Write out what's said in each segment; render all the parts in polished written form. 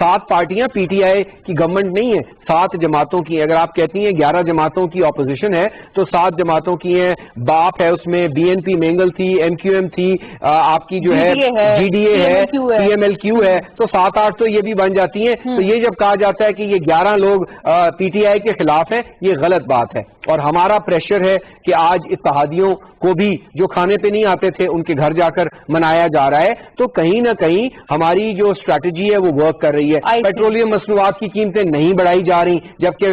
7 پارٹیاں پی ٹی آئی کی گورنمنٹ نہیں ہے، 7 جماعتوں کی. اگر آپ کہتی ہیں 11 جماعتوں کی اپوزیشن ہے تو 7 جماعتوں کی ہیں. باپ ہے اس میں، بی این پی مینگل تھی، ایم کیو ایم تھی، آپ کی جو ہے جی ڈی اے ہے، پی ایم ایل کیو ہے، تو 7-8 تو یہ بھی بن جاتی ہیں. تو یہ جب کہا جاتا ہے کہ یہ 11 لوگ پی ٹی آئی کے خلاف ہیں، یہ غلط بات ہے. اور ہمارا پریشر ہے کہ آج اتحادیوں کو بھی جو کھانے پہ نہیں آتے تھے ان کے گھر جا کر منایا جا رہا ہے. تو کہیں نہ کہیں ہماری جو اسٹریٹجی ہے وہ ورک کر رہی ہے. پیٹرولیم مصنوعات کی قیمتیں نہیں بڑھائی جا رہی، جبکہ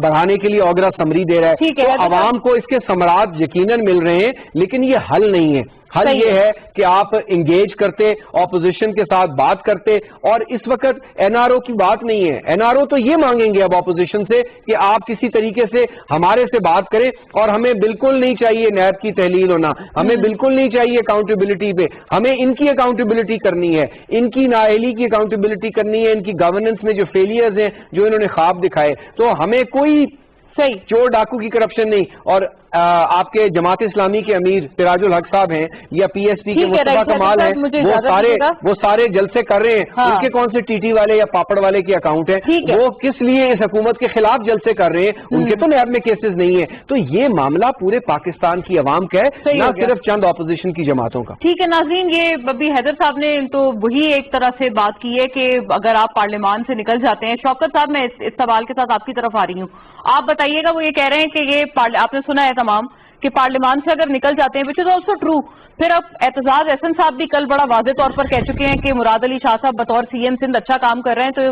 بڑھانے کے لیے اوگرا سمری دے رہا ہے. تو عوام کو اس کے ثمرات یقیناً مل رہے ہیں، لیکن یہ حل نہیں ہے. حل یہ ہے کہ آپ انگیج کرتے، اپوزیشن کے ساتھ بات کرتے. اور اس وقت این آر او کی بات نہیں ہے. این آر او تو یہ مانگیں گے اب اپوزیشن سے کہ آپ کسی طریقے سے ہمارے سے بات کریں. اور ہمیں بالکل نہیں چاہیے نیب کی تحلیل ہونا، ہمیں بالکل نہیں چاہیے اکاؤنٹیبلٹی پہ. ہمیں ان کی اکاؤنٹیبلٹی کرنی ہے، ان کی نااہلی کی اکاؤنٹیبلٹی کرنی ہے، ان کی گورننس میں جو فیلیئرز ہیں، جو انہوں نے خواب دکھائے. تو ہمیں کوئی چور ڈاکو کی کرپشن نہیں. اور آپ کے جماعت اسلامی کے امیر سراج الحق صاحب ہیں یا پی ایس پی کے مصطفیٰ کمال ہیں، وہ سارے جلسے کر رہے ہیں. ان کے کون سے ٹی ٹی والے یا پاپڑ والے کے اکاؤنٹ ہیں؟ وہ کس لیے اس حکومت کے خلاف جلسے کر رہے ہیں؟ ان کے تو نیب میں کیسز نہیں ہیں. تو یہ معاملہ پورے پاکستان کی عوام کا ہے، نہ صرف چند اپوزیشن کی جماعتوں کا. ٹھیک ہے ناظرین، یہ ابھی حیدر صاحب نے تو وہی ایک طرح سے بات کی ہے کہ اگر آپ پارلیمان سے نکل جاتے ہیں. شوکت صاحب، میں اس سوال کے ساتھ آپ کی طرف آ رہی ہوں. آپ بتائیے گا، وہ یہ کہہ رہے ہیں کہ یہ آپ نے سنا ہے تمام کہ پارلیمان سے اگر نکل جاتے ہیں، وچ از آلسو ٹرو. پھر اب اعتزاز احسن صاحب بھی کل بڑا واضح طور پر کہہ چکے ہیں کہ مراد علی شاہ صاحب بطور سی ایم سندھ اچھا کام کر رہے ہیں. تو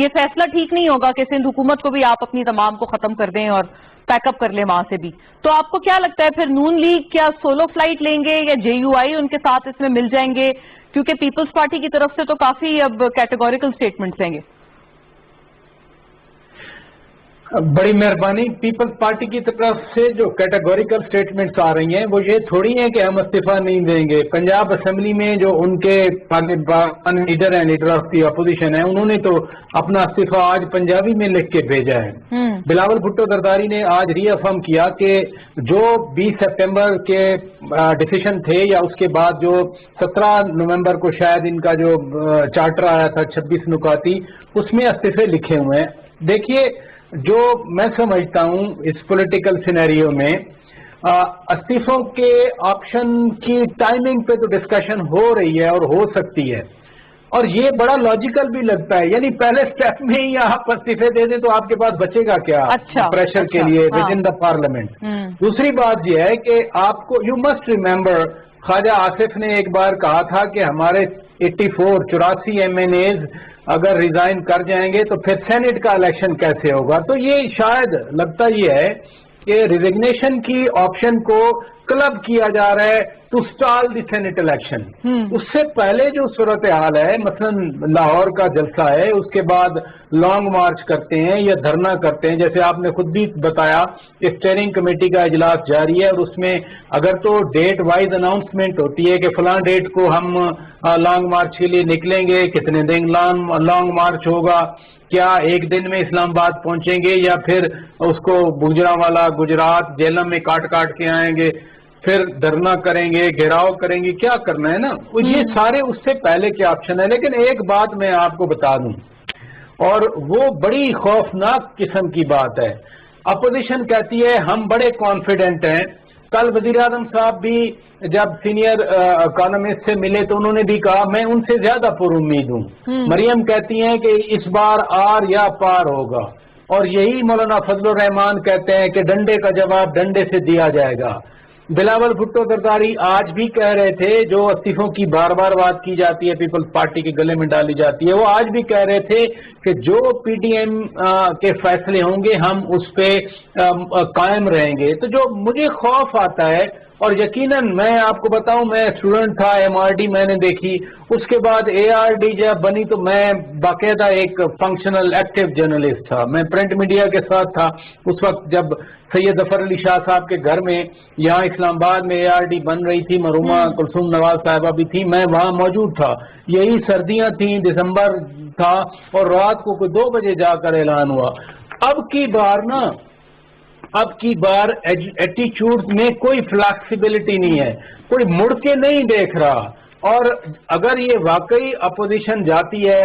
یہ فیصلہ ٹھیک نہیں ہوگا کہ سندھ حکومت کو بھی آپ اپنی تمام کو ختم کر دیں اور پیک اپ کر لیں وہاں سے بھی. تو آپ کو کیا لگتا ہے پھر نون لیگ کیا سولو فلائٹ لیں گے یا جے یو آئی ان کے ساتھ اس میں مل جائیں گے؟ کیونکہ پیپلز پارٹی کی طرف سے تو کافی اب کیٹیگوریکل سٹیٹمنٹس ہیں گے. بڑی مہربانی. پیپلز پارٹی کی طرف سے جو کیٹیگوریکل سٹیٹمنٹس آ رہی ہیں وہ یہ تھوڑی ہیں کہ ہم استعفیٰ نہیں دیں گے. پنجاب اسمبلی میں جو ان کے پاکستان لیڈر ہیں، لیڈر آف دی اپوزیشن ہیں، انہوں نے تو اپنا استعفیٰ آج پنجابی میں لکھ کے بھیجا ہے. بلاول بھٹو زرداری نے آج ری افرم کیا کہ جو 20 سپٹمبر کے ڈیسیشن تھے یا اس کے بعد جو 17 نومبر کو شاید ان کا جو چارٹر آیا تھا 26 نکاتی، اس میں استعفے لکھے ہوئے ہیں. دیکھیے، جو میں سمجھتا ہوں اس پولیٹیکل سینیریو میں استعفوں کے آپشن کی ٹائمنگ پہ تو ڈسکشن ہو رہی ہے اور ہو سکتی ہے، اور یہ بڑا لاجیکل بھی لگتا ہے. یعنی پہلے سٹیپ میں ہی آپ استعفے دے دیں تو آپ کے پاس بچے گا کیا پریشر کے لیے ود ان دا پارلیمنٹ. دوسری بات یہ ہے کہ آپ کو یو مسٹ ریمبر، خواجہ آصف نے ایک بار کہا تھا کہ ہمارے 84 ایم این ایز اگر ریزائن کر جائیں گے تو پھر سینٹ کا الیکشن کیسے ہوگا. تو یہ شاید لگتا یہ ہے کہ ریزگنیشن کی آپشن کو کلب کیا جا رہا ہے to stall the Senate election. اس سے پہلے جو صورتحال ہے، مثلا لاہور کا جلسہ ہے، اس کے بعد لانگ مارچ کرتے ہیں یا دھرنا کرتے ہیں. جیسے آپ نے خود بھی بتایا کہ اسٹیئرنگ کمیٹی کا اجلاس جاری ہے، اور اس میں اگر تو ڈیٹ وائز اناؤنسمنٹ ہوتی ہے کہ فلاں ڈیٹ کو ہم لانگ مارچ کے لیے نکلیں گے، کتنے دن لانگ مارچ ہوگا، کیا ایک دن میں اسلام آباد پہنچیں گے یا پھر اس کو گجرانوالا گجرات جیلم میں کاٹ کے آئیں گے، پھر دھرنا کریں گے، گھیراؤ کریں گے، کیا کرنا ہے نا. یہ سارے اس سے پہلے کے آپشن ہے. لیکن ایک بات میں آپ کو بتا دوں، اور وہ بڑی خوفناک قسم کی بات ہے. اپوزیشن کہتی ہے ہم بڑے کانفیڈنٹ ہیں. کل وزیر اعظم صاحب بھی جب سینئر اکانومسٹ سے ملے تو انہوں نے بھی کہا میں ان سے زیادہ پر امید ہوں. مریم کہتی ہیں کہ اس بار آر یا پار ہوگا، اور یہی مولانا فضل الرحمان کہتے ہیں کہ ڈنڈے کا جواب ڈنڈے سے دیا جائے گا. بلاول بھٹو زرداری آج بھی کہہ رہے تھے، جو استعفوں کی بار بات کی جاتی ہے پیپلز پارٹی کے گلے میں ڈالی جاتی ہے، وہ آج بھی کہہ رہے تھے کہ جو پی ٹی ایم کے فیصلے ہوں گے ہم اس پہ قائم رہیں گے. تو جو مجھے خوف آتا ہے، اور یقیناً میں آپ کو بتاؤں، میں اسٹوڈنٹ تھا، ایم آر ڈی میں نے دیکھی، اس کے بعد اے آر ڈی جب بنی تو میں باقاعدہ ایک فنکشنل ایکٹیو جرنلسٹ تھا. میں پرنٹ میڈیا کے ساتھ تھا اس وقت جب سید ظفر علی شاہ صاحب کے گھر میں یہاں اسلام آباد میں اے آر ڈی بن رہی تھی، مرحومہ کلثوم نواز صاحبہ بھی تھی، میں وہاں موجود تھا. یہی سردیاں تھیں، دسمبر تھا، اور رات کو کوئی 2 بجے جا کر اعلان ہوا. اب کی بار ایٹیچیوڈ میں کوئی فلیکسیبلٹی نہیں ہے، کوئی مڑ کے نہیں دیکھ رہا. اور اگر یہ واقعی اپوزیشن جاتی ہے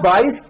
22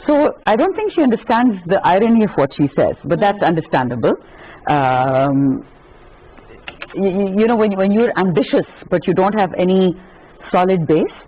So I don't think she understands the irony of what she says, but that's understandable. You know, when you're ambitious but you don't have any solid base,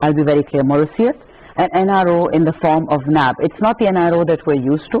I'll be very clear, Mauritius and NRO in the form of NAB. It's not the NRO that we're used to.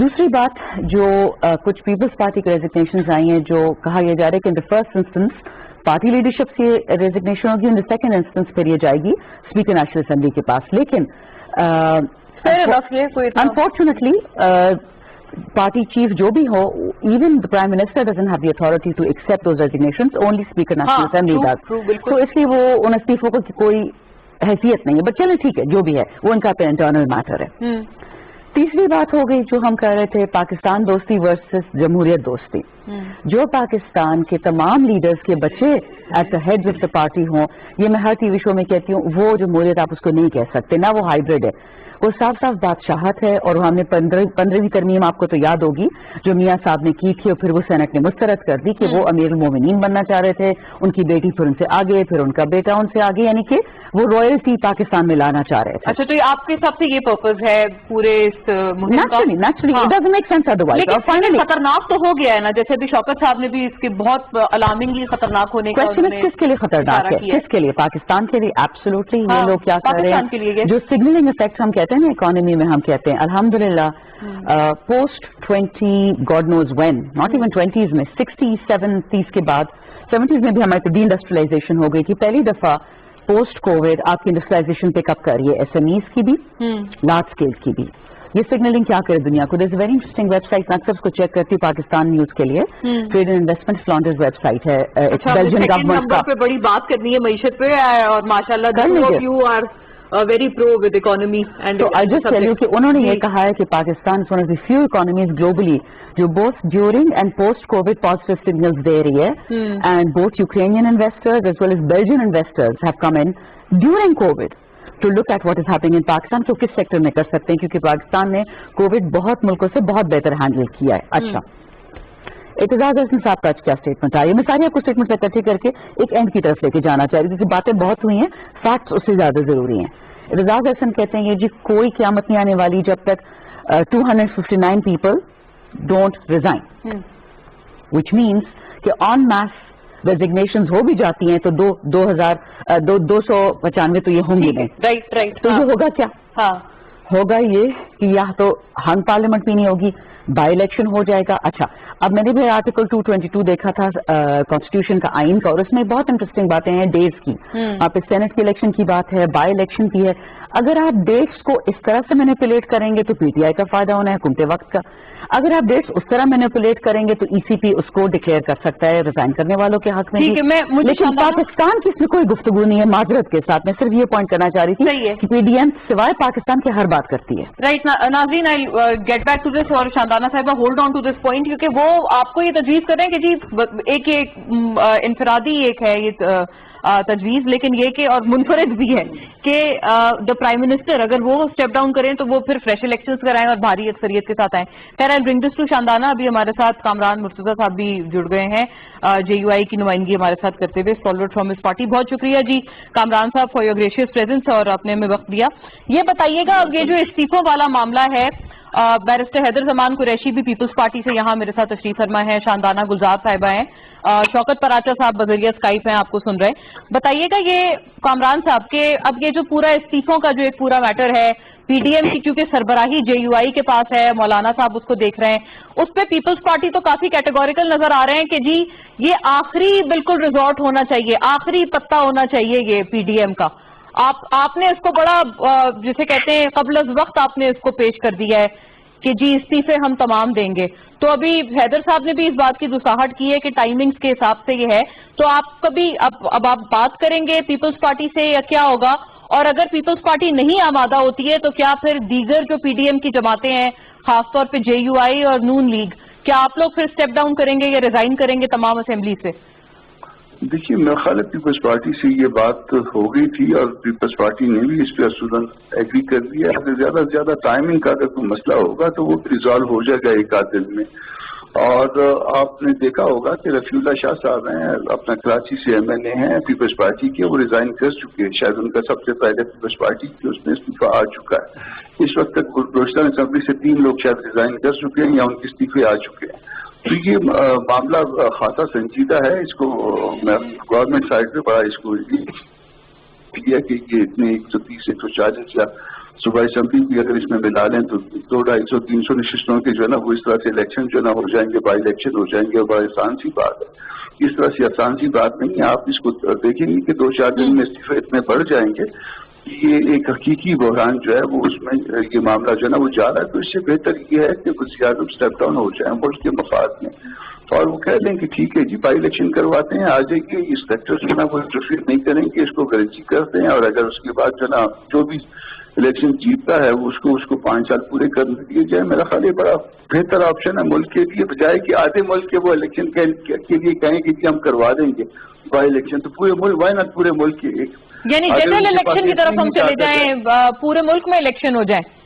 دوسری بات جو کچھ Peoples party کی ریزگنیشنز آئی ہیں جو کہا یہ جا رہا ہے کہ in the first instance party leadership سے ریزگنیشن ہوگی, ان دا سیکنڈ انسٹنس پھر یہ جائے گی اسپیکر نیشنل اسمبلی کے پاس. لیکن انفارچونیٹلی پارٹی چیف جو بھی ہو, even the Prime Minister doesn't have the authority to accept those resignations, only Speaker National Assembly does. تو اس لیے وہ ان استعفوں کو کوئی حیثیت نہیں ہے. بٹ چلیں ٹھیک ہے, جو بھی ہے وہ ان کا انٹرنل میٹر ہے. تیسری بات ہو گئی جو ہم کہہ رہے تھے, پاکستان دوستی ورسز جمہوریت دوستی. جو پاکستان کے تمام لیڈرز کے بچے at the head of the party ہوں, یہ میں ہر ٹی وی شو میں کہتی ہوں, وہ جمہوریت آپ اس کو نہیں کہہ سکتے, نہ وہ ہائیبرڈ ہے, وہ صاف صاف بادشاہت ہے. اور ہم نے 15ویں ترمیم آپ کو تو یاد ہوگی جو میاں صاحب نے کی تھی, اور پھر وہ سینٹ نے مسترد کر دی کہ وہ امیر المومنین بننا چاہ رہے تھے, ان کی بیٹی پھر ان سے آگے, پھر ان کا بیٹا ان سے آگے, یعنی کہ وہ رائلٹی پاکستان میں لانا چاہ رہے تھے. اچھا, تو آپ کے حساب سے یہ پرپز ہے پورے اس مہم کا؟ Naturally it doesn't make sense otherwise. اور فائنلی خطرناگ تو ہو گیا ہے نا, جیسے ابھی شوکت صاحب نے بھی اس کے بہت الارمنگلی خطرناک ہونے کا کس کے لیے خطرناک ہے, کس کے لیے؟ پاکستان کے لیے ایبسولوٹلی. یہ لوگ کیا کر رہے ہیں, جو سگنلنگ افیکٹ ہم کہتے ہیں نا اکانومی میں, ہم کہتے ہیں الحمدللہ post 20 God knows when, not even 20s میں, 60s 70s کے بعد 70s میں بھی ہماری ڈی انڈسٹریلائزیشن ہو گئی تھی. پہلی دفعہ پوسٹ کووڈ آپ کی انڈسٹریلائزیشن پک اپ کر رہی ہے, SMEs کی بھی, لارج اسکیل کی بھی. یہ سگنلنگ کیا کرے دنیا کو؟ This very interesting website, میں اکثر اس کو چیک کرتی ہوں, پاکستان نیوز کے لیے, trade and investment Flanders website ہے, بیلجین گورنمنٹ کا. بڑی بات کرنی ہے معیشت پہ, اور ماشاءاللہ ویری پرو ود اکانومی. تو آئی جسٹ ٹیل یو کہ انہوں نے یہ کہا ہے کہ Pakistan is one of the few economies globally جو both during and post COVID positive signals دے رہی ہے, and both Ukrainian investors as well as Belgian investors have come in during COVID to look at what is happening in Pakistan. تو کس sector میں کر سکتے ہیں, کیونکہ پاکستان نے کووڈ بہت ملکوں سے بہت بہتر ہینڈل کیا ہے. اچھا, اعتزاز احسن صاحب کا کیا اسٹیٹمنٹ آئی ہے؟ میں ساری آپ کو اسٹیٹمنٹ اکٹھی کر کے ایک اینڈ کی طرف لے کے جانا چاہ رہی ہوں, کیونکہ باتیں بہت ہوئی ہیں, فیکٹس اس سے زیادہ ضروری ہیں. اعتزاز احسن کہتے ہیں یہ جی کوئی قیامت نہیں آنے والی جب تک 259 people don't resign, which means کہ آن میس ریزگنیشنز ہو بھی جاتی ہیں تو 295 تو یہ ہوں گی نہیں. رائٹ. تو یہ ہوگا کیا؟ ہوگا یہ کہ یا تو ہنگ پارلیمنٹ بھی نہیں ہوگی, بائی الیکشن ہو جائے گا. اچھا, اب میں نے بھی آرٹیکل 222 دیکھا تھا کانسٹیٹیوشن کا, آئین کا, اور اس میں بہت انٹرسٹنگ باتیں ہیں ڈیٹس کی. آپ سینٹ کی الیکشن کی بات ہے, بائی الیکشن کی ہے. اگر آپ ڈیٹس کو اس طرح سے مینیپولیٹ کریں گے تو PTI کا فائدہ ہونا ہے, حکومت وقت کا. اگر آپ ڈیٹس اس طرح مینیپولیٹ کریں گے تو ECP اس کو ڈکلیئر کر سکتا ہے ریزائن کرنے والوں کے حق میں. لیکن پاکستان کی اس میں کوئی گفتگو نہیں ہے. معذرت کے ساتھ میں صرف یہ پوائنٹ کرنا چاہ رہی تھی کہ PDM سوائے پاکستان کے ہر بات کرتی ہے. رائٹ ناظرین, I get back to this, اور شاندانہ صاحبہ hold on to this point, کیونکہ وہ آپ کو یہ تجویز کر رہے ہیں کہ جی ایک انفرادی ایک ہے یہ تجویز, لیکن یہ کہ اور منفرد بھی ہے کہ دا پرائم منسٹر اگر وہ اسٹیپ ڈاؤن کریں تو وہ پھر فریش الیکشنز کرائیں اور بھاری اکثریت کے ساتھ آئیں. خیر, آئی برنگ دس ٹو شاندانہ. ابھی ہمارے ساتھ کامران مرتضیٰ صاحب بھی جڑ گئے ہیں, JUI کی نمائندگی ہمارے ساتھ کرتے ہوئے, فالوورڈ فرام ہز پارٹی. بہت شکریہ جی کامران صاحب فار یور گریشیس پریزنس, اور آپ نے ہمیں وقت دیا. یہ بتائیے گا اب یہ جو استعفوں والا معاملہ ہے, بیرسٹر حیدر زمان قریشی بھی پیپلز پارٹی سے یہاں میرے ساتھ تشریف فرما ہے, شاندانہ گلزار صاحبہ ہیں, شوکت پراچا صاحب بذریعہ اسکائپ ہیں, آپ کو سن رہے ہیں. بتائیے گا یہ کامران صاحب کہ اب یہ جو پورا استعفوں کا جو ایک پورا میٹر ہے, PDM کی کیونکہ سربراہی JUI کے پاس ہے, مولانا صاحب اس کو دیکھ رہے ہیں, اس پہ پیپلز پارٹی تو کافی کیٹیگوریکل نظر آ رہے ہیں کہ جی یہ آخری بالکل ریزورٹ ہونا چاہیے, آخری پتہ ہونا چاہیے یہ PDM کا. آپ نے اس کو بڑا جسے کہتے ہیں قبل از وقت آپ نے اس کو پیش کر دیا ہے کہ جی استعفے ہم تمام دیں گے. تو ابھی حیدر صاحب نے بھی اس بات کی وضاحت کی ہے کہ ٹائمنگز کے حساب سے یہ ہے, تو آپ کبھی اب آپ بات کریں گے پیپلز پارٹی سے یا کیا ہوگا؟ اور اگر پیپلز پارٹی نہیں آمادہ ہوتی ہے تو کیا پھر دیگر جو PDM کی جماعتیں ہیں, خاص طور پہ JUI اور نون لیگ, کیا آپ لوگ پھر اسٹیپ ڈاؤن کریں گے یا ریزائن کریں گے تمام اسمبلی سے؟ دیکھیے, میرا خیال ہے پیپلز پارٹی سے یہ بات ہو گئی تھی اور پیپلز پارٹی نے بھی اس پہ اصولاً ایگری کر دیا. اگر زیادہ سے زیادہ ٹائمنگ کا اگر کوئی مسئلہ ہوگا تو وہ ریزالو ہو جائے گا ایک آدھ دن میں. اور آپ نے دیکھا ہوگا کہ رفیع اللہ شاہ صاحب ہیں, اپنا کراچی سے MLA ہیں پیپلز پارٹی کے, وہ ریزائن کر چکے ہیں. شاید ان کا سب سے پہلے پیپلز پارٹی کی اس میں استعفیٰ آ چکا ہے. اس وقت تک بلوچستان اسمبلی سے 3 لوگ شاید ریزائن کر چکے ہیں یا ان کے استعفے آ چکے ہیں. تو یہ معاملہ خاصا سنجیدہ ہے. اس کو گورنمنٹ سائڈ پہ بڑا اس کو کیا کہ یہ اتنے 130 140 یا صوبائی اسمبلی بھی اگر اس میں ملا لیں تو 200-250-300 نشستوں کے جو ہے نا وہ اس طرح سے الیکشن جو ہے نا ہو جائیں گے، بائی الیکشن ہو جائیں گے، اور بڑا آسان سی بات ہے، اس طرح سے آسان سی بات نہیں ہے. آپ اس کو دیکھیں گے کہ 2-4 دن میں استعفے اتنے بڑھ جائیں گے، یہ ایک حقیقی بحران جو ہے وہ اس میں یہ معاملہ جو ہے نا وہ جا رہا ہے. تو اس سے بہتر یہ ہے کہ وزیر اعظم اسٹیپ ڈاؤن ہو جائیں ملک کے مفاد میں، اور وہ کہہ دیں کہ ٹھیک ہے جی بائی الیکشن کرواتے ہیں، آ جائیے، اس سیکٹر جو ہے نا وہ انٹرفیئر نہیں کریں گے، اس کو گارنٹی کرتے ہیں، اور اگر اس کے بعد جو ہے نا جو بھی الیکشن جیتتا ہے اس کو 5 سال پورے کرنے دیے جائے. میرا خیال یہ بڑا بہتر آپشن ہے ملک کے لیے، بجائے کہ آدھے ملک کے وہ الیکشن کے لیے کہیں کہ ہم کروا دیں گے بائی الیکشن. تو پورے ملک وائی ناٹ پورے ملک کے ایک یعنی جنرل الیکشن کی طرف ہم چلے جائیں، پورے ملک میں الیکشن ہو جائے.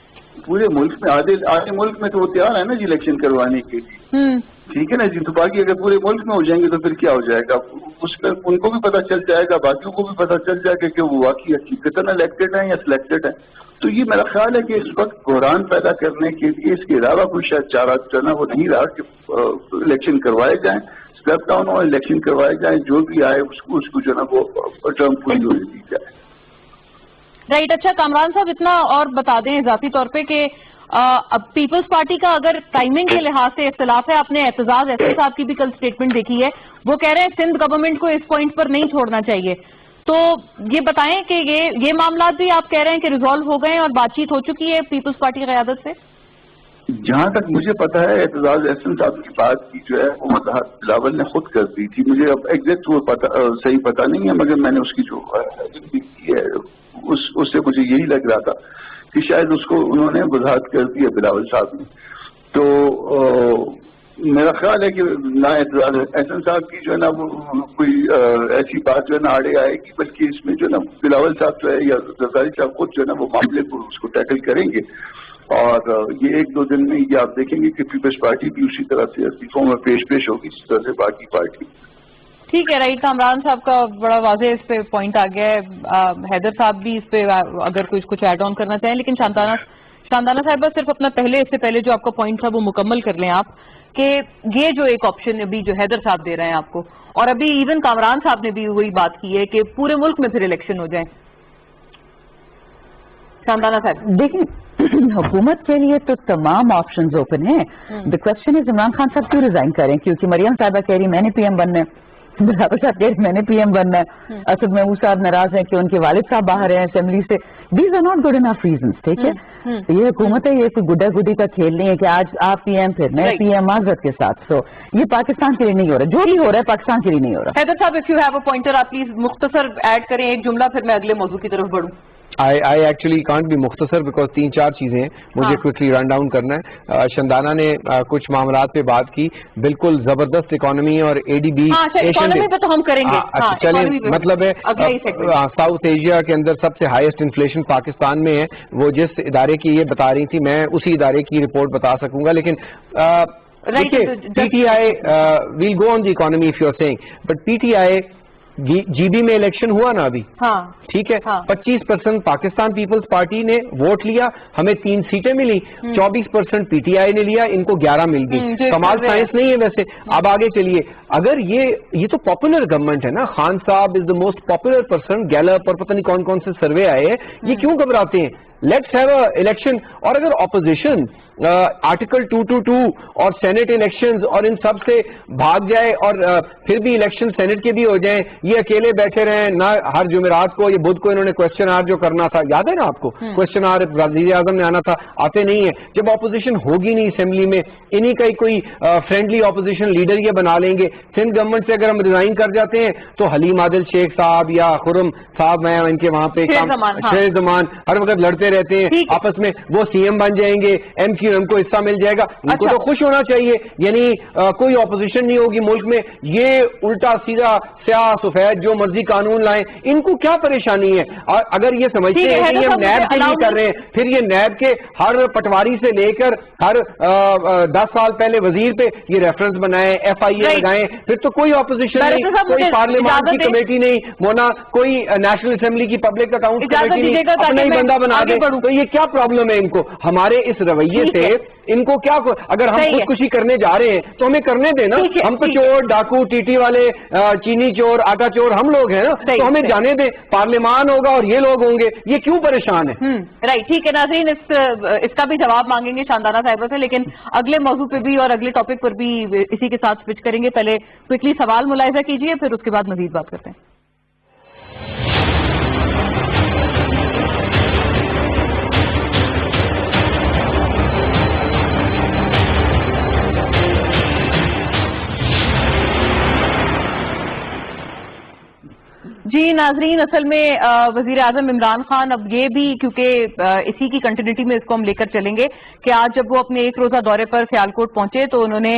پورے ملک میں آدھے ملک میں تو وہ تیار ہے نا جی الیکشن کروانے کے لیے، ٹھیک ہے نا جی. تو باقی اگر پورے ملک میں ہو جائیں گے تو پھر کیا ہو جائے گا، اس میں ان کو بھی پتہ چل جائے گا، باقیوں کو بھی پتہ چل جائے گا کہ وہ واقعی حقیقتاً الیکٹڈ ہیں یا سلیکٹڈ ہیں. تو یہ میرا خیال ہے کہ اس وقت بحران پیدا کرنے کے لیے اس کے علاوہ کوئی شاید چارہ جو ہے نا وہ نہیں رہا کہ الیکشن کروائے جائیں، اسٹیپ ڈاؤن ہو، الیکشن کروائے جائیں، جو بھی آئے اس کو جو ہے نا وہ ٹرم پوری ہونے دی جائے. رائٹ. اچھا کامران صاحب اتنا اور بتا دیں اضافی طور پہ کہ اب پیپلز پارٹی کا اگر ٹائمنگ کے لحاظ سے اختلاف ہے، آپ نے اعتزاز ایس ایم صاحب کی بھی کل سٹیٹمنٹ دیکھی ہے، وہ کہہ رہے ہیں سندھ گورنمنٹ کو اس پوائنٹ پر نہیں چھوڑنا چاہیے. تو یہ بتائیں کہ یہ معاملات بھی آپ کہہ رہے ہیں کہ ریزالو ہو گئے ہیں اور بات چیت ہو چکی ہے پیپلز پارٹی کی قیادت سے؟ جہاں تک مجھے پتا ہے اعتزاز احسن صاحب کی بات کی جو ہے وہ وضاحت بلاول نے خود کر دی تھی. مجھے اب ایگزیکٹ وہ صحیح پتا نہیں ہے، مگر میں نے اس کی جو کی ہے اس سے مجھے یہی لگ رہا تھا کہ شاید اس کو انہوں نے وضاحت کر دی ہے بلاول صاحب نے. تو میرا خیال ہے کہ نہ اعتزاز احسن صاحب کی جو ہے نا وہ کوئی ایسی بات جو ہے نا آڑے آئے گی، بلکہ اس میں جو ہے نا بلاول صاحب جو ہے یا زرداری صاحب خود جو ہے نا وہ معاملے کو اس کو ٹیکل کریں گے. اور یہ 1-2 دن میں یہ آپ دیکھیں گے کہ پیپلز پارٹی بھی اسی طرح سے استعفوں میں پیش ہوگی جس طرح سے باقی پارٹی. ٹھیک ہے. رائٹ. کامران صاحب کا بڑا واضح اس پہ پوائنٹ آ گیا ہے. حیدر صاحب بھی اس پہ اگر کچھ ایڈ آن کرنا چاہیں، لیکن شاندانہ صاحبہ صرف اپنا اس سے پہلے جو آپ کا پوائنٹ تھا وہ مکمل کر لیں آپ، کہ یہ جو ایک آپشن ابھی جو حیدر صاحب دے رہے ہیں آپ کو، اور ابھی ایون کامران صاحب نے بھی وہی بات کی ہے کہ پورے ملک میں پھر الیکشن ہو جائیں. شاندانہ صاحب دیکھیں حکومت کے لیے تو تمام آپشنز اوپن ہیں. The question is Imran Khan صاحب کیوں ریزائن کریں؟ کیونکہ مریم صاحبہ کہہ رہی میں نے پی ایم بننا ہے، بلاول صاحب کہہ رہی میں نے پی ایم بننا ہے، اسد محمود صاحب ناراض ہیں کہ ان کے والد صاحب باہر ہیں اسمبلی سے. These are not good enough reasons. ٹھیک ہے، یہ حکومت ہے، یہ کوئی گڈا گڈی کا کھیل نہیں ہے کہ آج آپ پی ایم پھر میں پی ایم معذرت کے ساتھ. سو یہ پاکستان کے لیے نہیں ہو رہا، جو بھی ہو رہا ہے پاکستان کے لیے نہیں ہو رہا. حیدر صاحب if you have a pointer آپ پلیز مختصر ایڈ کریں ایک جملہ، پھر میں اگلے موضوع کی طرف بڑھوں. I actually can't be مختصر بیکاز 3-4 چیزیں ہیں مجھے کوئکلی رن ڈاؤن کرنا ہے. شاندانہ نے کچھ معاملات پہ بات کی، بالکل زبردست اکانومی اور اے ڈی بی تو ہم کریں گے. چلیں مطلب ہے ساؤتھ ایشیا کے اندر سب سے ہائیسٹ انفلیشن پاکستان میں ہے. وہ جس ادارے کی یہ بتا رہی تھی میں اسی ادارے کی رپورٹ بتا سکوں گا. لیکن P T I will go on the economy of you are seeing, but P T I G B میں الیکشن ہوا نا ابھی، ٹھیک ہے، 25% پاکستان پیپلز پارٹی نے ووٹ لیا، ہمیں 3 سیٹیں ملی، 24% پی ٹی آئی نے لیا، ان کو 11 مل گئی. کمال سائنس نہیں ہے ویسے. اب آگے چلیے، اگر یہ تو پاپولر گورنمنٹ ہے نا، خان صاحب is the most popular person, Gallup اور پتہ نہیں کون سے سروے آئے ہیں، یہ کیوں گھبراتے ہیں؟ Let's have a election. اور اگر اپوزیشن آرٹیکل 222 اور سینٹ الیکشنز اور ان سب سے بھاگ جائے اور پھر بھی الیکشن سینٹ کے بھی ہو جائیں، یہ اکیلے بیٹھے رہیں نہ، ہر جمعرات کو یہ بدھ کو انہوں نے کوشچن آور جو کرنا تھا، یاد ہے نا آپ کو، کوشچن آور وزیر اعظم نے آنا تھا، آتے نہیں ہے. جب اپوزیشن ہوگی نہیں اسمبلی میں، انہی کا ہی کوئی فرینڈلی اپوزیشن لیڈر یہ بنا لیں گے. سندھ گورنمنٹ سے اگر ہم ریزائن کر جاتے ہیں تو حلیم عادل شیخ صاحب یا خرم صاحب میں ان کے وہاں پہ شیر زمان ہر وقت لڑتے رہتے ہیں آپس میں، وہ سی ایم بن جائیں گے، ایم کیو ایم کو حصہ مل جائے گا. ان کو تو خوش ہونا چاہیے، یعنی کوئی اپوزیشن نہیں ہوگی ملک میں، یہ الٹا سیدھا سیاہ سفید جو مرضی قانون لائیں، ان کو کیا پریشانی ہے؟ اگر یہ سمجھتے ہیں کہ یہ نیب کے لیے کر رہے ہیں، پھر یہ نیب کے ہر پٹواری سے لے کر ہر 10 سال پہلے وزیر پہ یہ ریفرنس بنائیں، ایف آئی اے لگائیں، پھر تو کوئی اپوزیشن نہیں، کوئی پارلیمان کی کمیٹی نہیں، مونا کوئی نیشنل اسمبلی کی پبلک اکاؤنٹ کمیٹی نہیں، اپنا ہی بندہ بنا دیں. پڑھوں. تو یہ کیا پرابلم ہے ان کو؟ ہمارے اس رویے سے ان کو کیا, اگر ہم خودکشی کرنے جا رہے ہیں تو ہمیں کرنے دینا. ہم تو چور, ڈاکو, ٹی والے, چینی چور, آٹا چور ہم لوگ ہیں نا, تو ہمیں جانے دیں. پارلیمان ہوگا اور یہ لوگ ہوں گے, یہ کیوں پریشان ہے؟ رائٹ, ٹھیک ہے ناظرین, اس کا بھی جواب مانگیں گے شاندانہ صاحبہ سے, لیکن اگلے موضوع پہ بھی اور اگلے ٹاپک پر بھی اسی کے ساتھ سوئچ کریں گے. پہلے کوئکلی سوال ملاحظہ کیجئے, پھر اس کے بعد مزید بات کرتے ہیں. جی ناظرین, اصل میں وزیر اعظم عمران خان اب یہ بھی, کیونکہ اسی کی کنٹینیوٹی میں اس کو ہم لے کر چلیں گے, کہ آج جب وہ اپنے ایک روزہ دورے پر سیالکوٹ پہنچے تو انہوں نے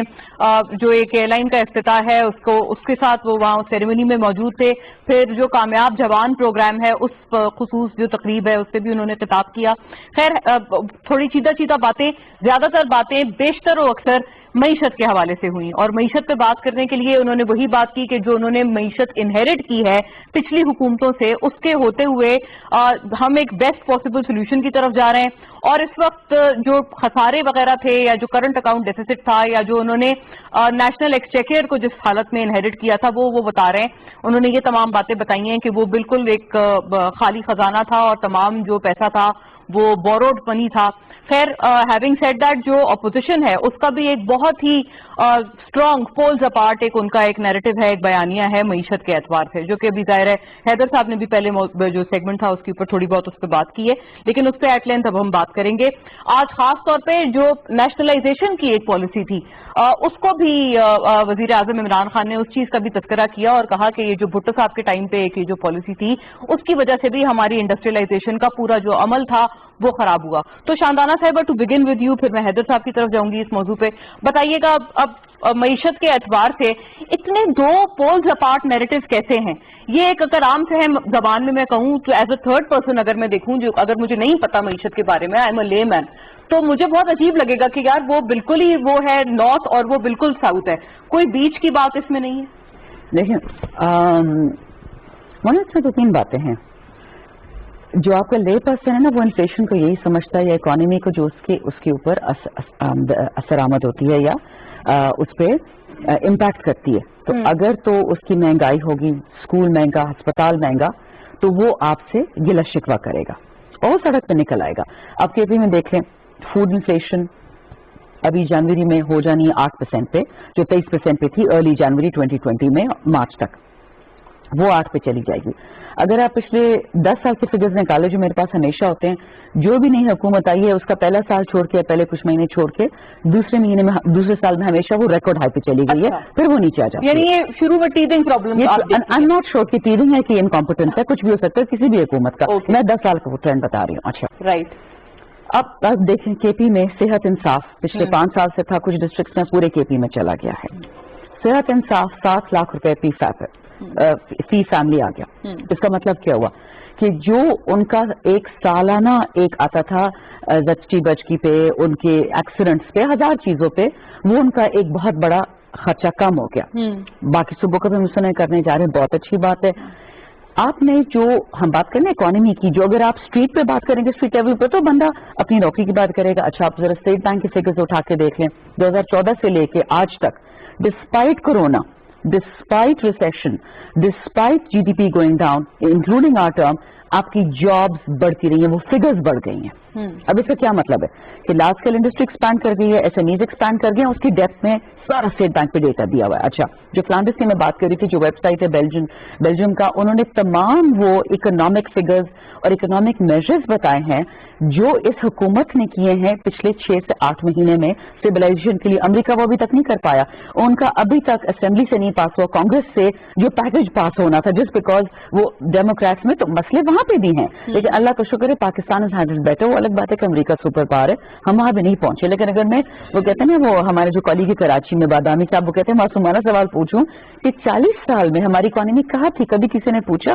جو ایک ایئر لائن کا افتتاح ہے اس کے ساتھ وہ وہاں سیریمنی میں موجود تھے. پھر جو کامیاب جوان پروگرام ہے اس خصوص جو تقریب ہے اس سے بھی انہوں نے خطاب کیا. خیر تھوڑی چیدہ باتیں, زیادہ تر باتیں بیشتر و اکثر معیشت کے حوالے سے ہوئی, اور معیشت پہ بات کرنے کے لیے انہوں نے وہی بات کی کہ جو انہوں نے معیشت انہیرٹ کی ہے پچھلی حکومتوں سے, اس کے ہوتے ہوئے ہم ایک بیسٹ پاسبل سولوشن کی طرف جا رہے ہیں. اور اس وقت جو خسارے وغیرہ تھے یا جو کرنٹ اکاؤنٹ ڈیفیسٹ تھا یا جو انہوں نے نیشنل ایکسچیکر کو جس حالت میں انہیرٹ کیا تھا وہ بتا رہے ہیں. انہوں نے یہ تمام باتیں بتائی ہیں کہ وہ بالکل ایک خالی خزانہ تھا اور تمام جو پیسہ تھا وہ بوروڈ منی تھا. خیر ہیونگ سیڈ دیٹ, جو اپوزیشن ہے اس کا بھی ایک بہت ہی اسٹرانگ پولز اپارٹ ایک ان کا ایک نیریٹو ہے, ایک بیانیہ ہے معیشت کے اعتبار سے, جو کہ ابھی ظاہر ہے حیدر صاحب نے بھی پہلے جو سیگمنٹ تھا اس کے اوپر تھوڑی بہت اس پہ بات کی ہے, لیکن اس پہ ایٹ لینتھ اب ہم بات کریں گے. آج خاص طور پہ جو نیشنلائزیشن کی ایک پالیسی تھی اس کو بھی وزیر اعظم عمران خان نے اس چیز کا بھی تذکرہ کیا اور کہا کہ یہ جو بھٹو صاحب کے ٹائم پہ ایک جو پالیسی تھی اس کی وجہ سے بھی ہماری انڈسٹریلائزیشن کا پورا جو عمل تھا وہ خراب ہوا. تو شاندانہ صاحبہ, ٹو بگن ود یو, پھر میں حیدر صاحب کی طرف جاؤں گی اس موضوع پہ. بتائیے گا اب معیشت کے اعتبار سے اتنے دو پولز اپارٹ نیریٹیوز کیسے ہیں؟ یہ ایک اگر عام فہم زبان میں کہوں تو ایز اے تھرڈ پرسن اگر میں دیکھوں, جو اگر مجھے نہیں پتا معیشت کے بارے میں, آئی ایم اے لے مین, تو مجھے بہت عجیب لگے گا کہ یار وہ بالکل ہی وہ ہے نارتھ اور وہ بالکل ساؤتھ ہے, کوئی بیچ کی بات اس میں نہیں ہے. دیکھیں اس میں تو تین باتیں ہیں. جو آپ کا لے پرسن ہے نا, وہ انفلیشن کو یہی سمجھتا ہے یا اکانومی کو جو اس کے اوپر اثر آمد ہوتی ہے یا اس پہ امپیکٹ کرتی ہے. تو اگر تو اس کی مہنگائی ہوگی, اسکول مہنگا, ہسپتال مہنگا, تو وہ آپ سے گلہ شکوہ کرے گا اور سڑک پہ نکل آئے گا. آپ کے بھی میں دیکھ لیں فوڈ انفلیشن ابھی جنوری میں ہو جانی ہے 8% پہ, جو 23% پہ تھی ارلی جنوری 2020 میں, مارچ تک وہ 8 پہ چلی جائے گی. اگر آپ پچھلے 10 سال کے فگرز نکالے جو میرے پاس ہمیشہ ہوتے ہیں, جو بھی نئی حکومت آئی ہے اس کا پہلا سال چھوڑ کے, پہلے کچھ مہینے چھوڑ کے دوسرے سال میں ہمیشہ وہ ریکارڈ ہائی پہ چلی گئی ہے, پھر وہ نیچے آ جاتی ہے. یعنی یہ شروع میں teething problem, I am not sure کہ ٹیدنگ ہے کہ انکمپیٹنس ہے, کچھ بھی ہو سکتا ہے کسی بھی حکومت کا. میں 10 سال کا ٹرینڈ بتا رہی ہوں. اچھا رائٹ, اب دیکھیں کے پی میں صحت انصاف پچھلے 5 سال سے تھا, کچھ ڈسٹرکٹس میں پورے کے پی میں چلا گیا ہے. صحت انصاف 7 لاکھ روپے فی فیملی آ گیا. اس کا مطلب کیا ہوا کہ جو ان کا ایک سالانہ ایک آتا تھا زچگی بچگی پہ, ان کے ایکسیڈنٹس پہ, 1000 چیزوں پہ, وہ ان کا ایک بہت بڑا خرچہ کم ہو گیا. باقی صوبوں کو بھی مسئلہ کرنے جا رہے ہیں, بہت اچھی بات ہے. آپ نے جو ہم بات کریں اکانومی کی, جو اگر آپ اسٹریٹ پہ بات کریں گے, اسٹریٹ لیول پہ, تو بندہ اپنی نوکری کی بات کرے گا. اچھا آپ ذرا اسٹیٹ بینک کے فگرز اٹھا کے دیکھ لیں, 2014 سے لے کے آج تک, despite corona, despite recession, despite GDP going down, including our term, آپ کی جابز بڑھتی رہی ہیں, وہ فگرز بڑھ گئی ہیں. اب اس کا کیا مطلب ہے کہ لارج اسکیل انڈسٹری ایکسپینڈ کر گئی ہے, ایس ایم ایز ایکسپینڈ کر گئے ہیں, اس کی ڈیپتھ میں سارا اسٹیٹ بینک پہ ڈیٹا دیا ہوا ہے. اچھا جو فلانڈرس کی میں بات کر رہی تھی, جو ویب سائٹ ہے بیلجیم کا, انہوں نے تمام وہ اکنامک فگرز اور اکنامک میجرز بتائے ہیں جو اس حکومت نے کیے ہیں پچھلے 6 سے 8 مہینے میں اسٹیبلائزیشن کے لیے. امریکہ وہ ابھی تک نہیں کر پایا, ان کا ابھی تک اسمبلی سے نہیں پاس ہوا, کانگریس سے جو پیکج پاس ہونا تھا, جس بیکاز وہ ڈیموکریٹس میں تو مسئلے وہاں پہ بھی ہیں. لیکن اللہ کا شکر ہے پاکستان از ہینڈل بیٹر. وہ الگ بات ہے کہ امریکہ سپر پاور ہے, ہم وہاں بھی نہیں پہنچے. لیکن اگر میں وہ کہتے ہیں نا, وہ ہمارے جو کالیگ ہے کراچی میں بادامی صاحب, وہ کہتے ہیں معصومانہ سوال پوچھوں کہ 40 سال میں ہماری اکانومی کہاں تھی, کبھی کسی نے پوچھا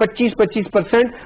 25%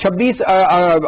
26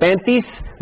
35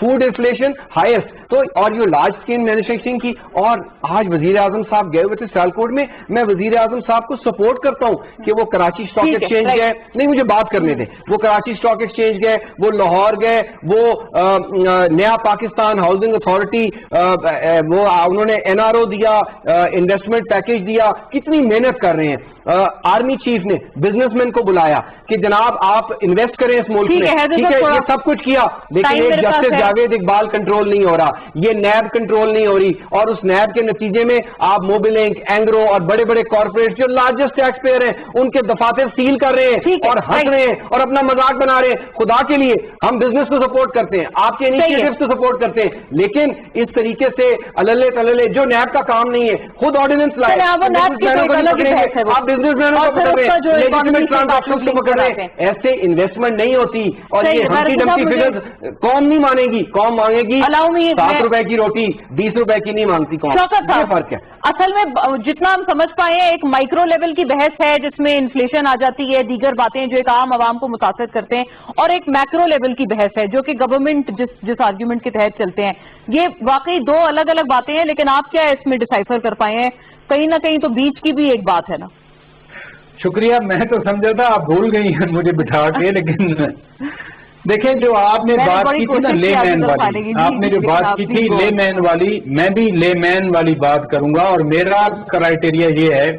فوڈ انفلیشن ہائیسٹ. تو اور یہ لارج اسکیل مینوفیکچرنگ کی, اور آج وزیر اعظم صاحب گئے ہوئے تھے سیالکوٹ میں, میں وزیر اعظم صاحب کو سپورٹ کرتا ہوں کہ وہ کراچی اسٹاک ایکسچینج گئے, نہیں مجھے بات کرنے دیں, وہ کراچی اسٹاک ایکسچینج گئے, وہ لاہور گئے, وہ نیا پاکستان ہاؤسنگ اتھارٹی وہ انہوں نے NRO دیا, انویسٹمنٹ پیکج دیا, کتنی محنت کر رہے ہیں. آرمی چیف نے بزنس مین کو بلایا کہ جناب آپ انویسٹ کریں اس ملک میں, ٹھیک ہے, یہ سب کچھ کیا, لیکن ایک جسٹس جاوید اقبال کنٹرول نہیں ہو رہا, یہ نیب کنٹرول نہیں ہو رہی, اور اس نیب کے نتیجے میں آپ موبیلنک, اینگرو اور بڑے بڑے کارپوریٹ جو لارجسٹ ٹیکس پیئر ہیں ان کے دفاتر سیل کر رہے ہیں اور ہنس رہے ہیں اور اپنا مذاق بنا رہے ہیں. خدا کے لیے ہم بزنس کو سپورٹ کرتے ہیں, آپ کے انیشیٹوز کو سپورٹ کرتے ہیں, لیکن اس طریقے سے اللے تللے جو نیب کا کام نہیں ہے, خود آرڈیننس لائے, آپ بزنس مینوں کو پکڑ رہے ہیں, لیجیٹیمیٹ ٹرانزیکشنز کو پکڑ رہے ہیں. ایسے انویسٹمنٹ نہیں ہوتی, اور یہ ہمتی ڈمتی فگرز قوم نہیں مانے گی, قوم مانگے گی 7 روپے کی روٹی 20 روپے کی نہیں مانگتی قوم. یہ فرق ہے. اصل میں جتنا ہم سمجھ پائے ہیں ایک مائکرو لیول کی بحث ہے جس میں انفلیشن آ جاتی ہے, دیگر باتیں جو ایک عام عوام کو متاثر کرتے ہیں, اور ایک میکرو لیول کی بحث ہے جو کہ گورنمنٹ جس آرگیومنٹ کے تحت چلتے ہیں. یہ واقعی دو الگ الگ باتیں ہیں, لیکن آپ کیا اس میں ڈیسائفر کر پائے ہیں؟ کہیں نہ کہیں تو بیچ کی بھی ایک بات ہے نا. شکریہ, میں تو سمجھا تھا آپ بھول گئی ہیں مجھے بٹھا کے, لیکن دیکھیں جو آپ نے بات کی تھی نا لے مین والی, آپ نے جو بات کی تھی لے مین والی, میں بھی لے مین والی بات کروں گا. اور میرا کرائٹیریا یہ ہے,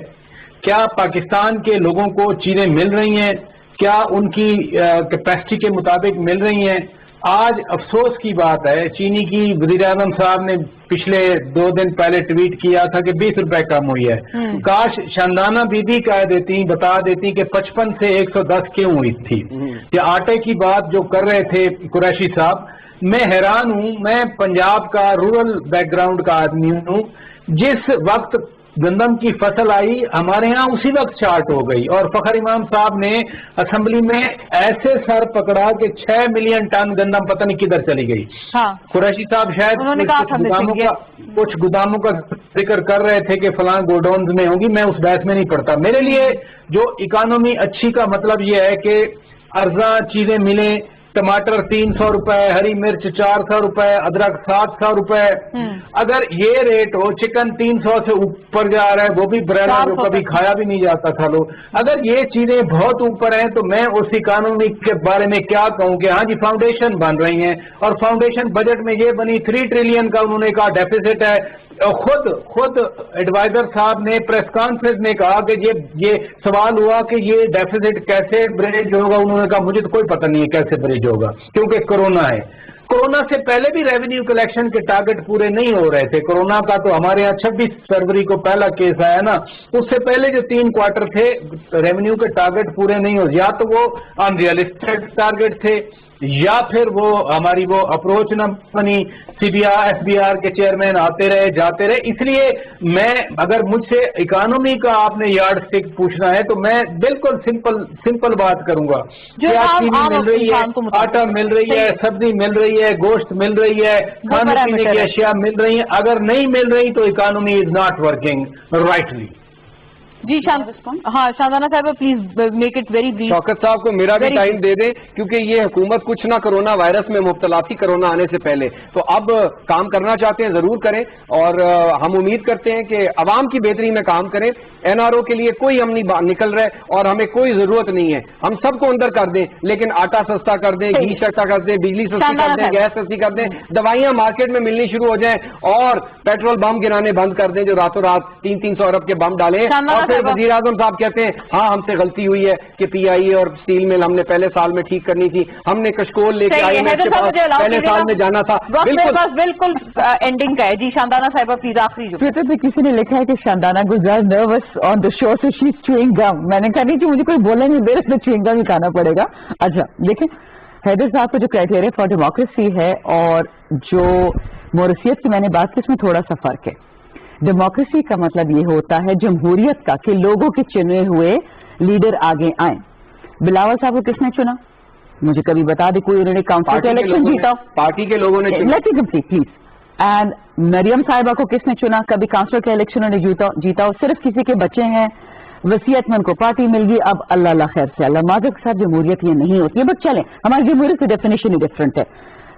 کیا پاکستان کے لوگوں کو چیزیں مل رہی ہیں, کیا ان کی کیپیسٹی کے مطابق مل رہی ہیں؟ آج افسوس کی بات ہے, چینی کی وزیر اعظم صاحب نے پچھلے 2 دن پہلے ٹویٹ کیا تھا کہ 20 روپے کم ہوئی ہے. کاش شاندانہ بھی کہہ دیتی, بتا دیتی کہ 55 سے 110 کیوں ہوئی تھی. یہ آٹے کی بات جو کر رہے تھے قریشی صاحب, میں حیران ہوں. میں پنجاب کا رورل بیک گراؤنڈ کا آدمی ہوں. جس وقت گندم کی فصل آئی ہمارے ہاں اسی وقت شارٹ ہو گئی, اور فخر امام صاحب نے اسمبلی میں ایسے سر پکڑا کہ 6 ملین ٹن گندم پتہ نہیں کدھر چلی گئی. قریشی صاحب شاید کچھ گوداموں کا ذکر کر رہے تھے کہ فلاں گوڈاؤنز میں ہوں گی, میں اس بحث میں نہیں پڑتا. میرے لیے جو اکانومی اچھی کا مطلب یہ ہے کہ ارزاں چیزیں ملیں, ٹماٹر 300 روپے, ہری مرچ 400 روپے, ادرک 700 روپے. اگر یہ ریٹ ہو, چکن 300 سے اوپر جا رہا ہے, وہ بھی بریلر جو کبھی کھایا بھی نہیں جاتا تھا لوگ, اگر یہ چیزیں بہت اوپر ہیں تو میں اس اکانومی کے بارے میں کیا کہوں کہ ہاں جی فاؤنڈیشن بن رہی ہیں, اور فاؤنڈیشن بجٹ میں یہ بنی 3 ٹریلین کا انہوں نے کہا ڈیفیسٹ ہے. خود ایڈوائزر صاحب نے پریس کانفرنس میں کہا کہ یہ سوال ہوا کہ یہ ڈیفیسٹ کیسے بریج ہوگا, انہوں نے کہا مجھے تو کوئی پتہ نہیں ہے کیسے بریج ہوگا کیونکہ کورونا ہے. کورونا سے پہلے بھی ریونیو کلیکشن کے ٹارگٹ پورے نہیں ہو رہے تھے. کورونا کا تو ہمارے یہاں 26 فروری کو پہلا کیس آیا نا, اس سے پہلے جو 3 کوارٹر تھے ریونیو کے ٹارگٹ پورے نہیں ہو, یا تو وہ ان ریئلسٹک ٹارگٹ تھے یا پھر وہ ہماری وہ اپروچ نہ بنی. SBR کے چیئرمین آتے رہے جاتے رہے. اس لیے میں اگر مجھ سے اکانومی کا آپ نے یارڈ اسٹک پوچھنا ہے تو میں بالکل سمپل بات کروں گا. کیا چینی مل رہی ہے, آٹا مل رہی ہے, سبزی مل رہی ہے, گوشت مل رہی ہے, کھانے پینے کی اشیاء مل رہی ہیں. اگر نہیں مل رہی تو economy is not working rightly. جی ہاں شاندانہ صاحب please make it very brief. Shaukat صاحب کو میرا بھی ٹائم دے دیں کیونکہ یہ حکومت کچھ نہ کرونا وائرس میں مبتلا تھی کرونا آنے سے پہلے, تو اب کام کرنا چاہتے ہیں ضرور کریں, اور ہم امید کرتے ہیں کہ عوام کی بہتری میں کام کریں. NRO کے لیے کوئی ہم نہیں نکل رہے اور ہمیں کوئی ضرورت نہیں ہے, ہم سب کو اندر کر دیں, لیکن آٹا سستا کر دیں, گھی سستا کر دیں, بجلی سستی کر دیں, گیس سستی کر دیں, دوائیاں مارکیٹ میں ملنی شروع ہو جائیں, اور پیٹرول بم گرانے بند کر دیں جو راتوں رات 300 ارب کے بم ڈالیں. اور پھر وزیر اعظم صاحب کہتے ہیں ہاں ہم سے غلطی ہوئی ہے کہ PIA اور اسٹیل مل ہم نے پہلے سال میں ٹھیک کرنی تھی, ہم نے کشکول لے کے IMF کے پاس پہلے سال میں جانا تھا. بالکل اینڈنگ کا ہے. جی شاندانہ صاحبہ پلیز آخری. ٹویٹر پہ کسی نے لکھا ہے کہ شاندانہ گلزار نروس آن دا شو سے شی از چیوئنگ گم. میں نے کہا نہیں کہ مجھے کوئی بولا نہیں, میرے سے چیوئنگ گم ہی کھانا پڑے گا. اچھا دیکھیں حیدر صاحب کا جو کرائٹیریا فار ڈیموکریسی ہے اور جو موریشیس کی میں نے بات کی, اس میں تھوڑا سا فرق ہے. ڈیموکریسی کا مطلب یہ ہوتا ہے جمہوریت کا کہ لوگوں کے چنے ہوئے لیڈر آگے آئیں. بلاول صاحب کو کس نے چنا مجھے کبھی بتا دے, کوئی انہوں نے کاؤنسل کا الیکشن جیتا, پارٹی کے لوگوں نے پلیز. اینڈ مریم صاحبہ کو کس نے چنا, کبھی کاؤنسلر کا الیکشن انہوں نے جیتا ہو, صرف کسی کے بچے ہیں, وصیت مند کو پارٹی مل گئی. اب اللہ خیر سے اللہ ماضر کے ساتھ جمہوریت یہ نہیں ہوتی ہے, بٹ چلیں ہماری جمہوریت کی ڈیفینیشن ہی ڈفرینٹ ہے.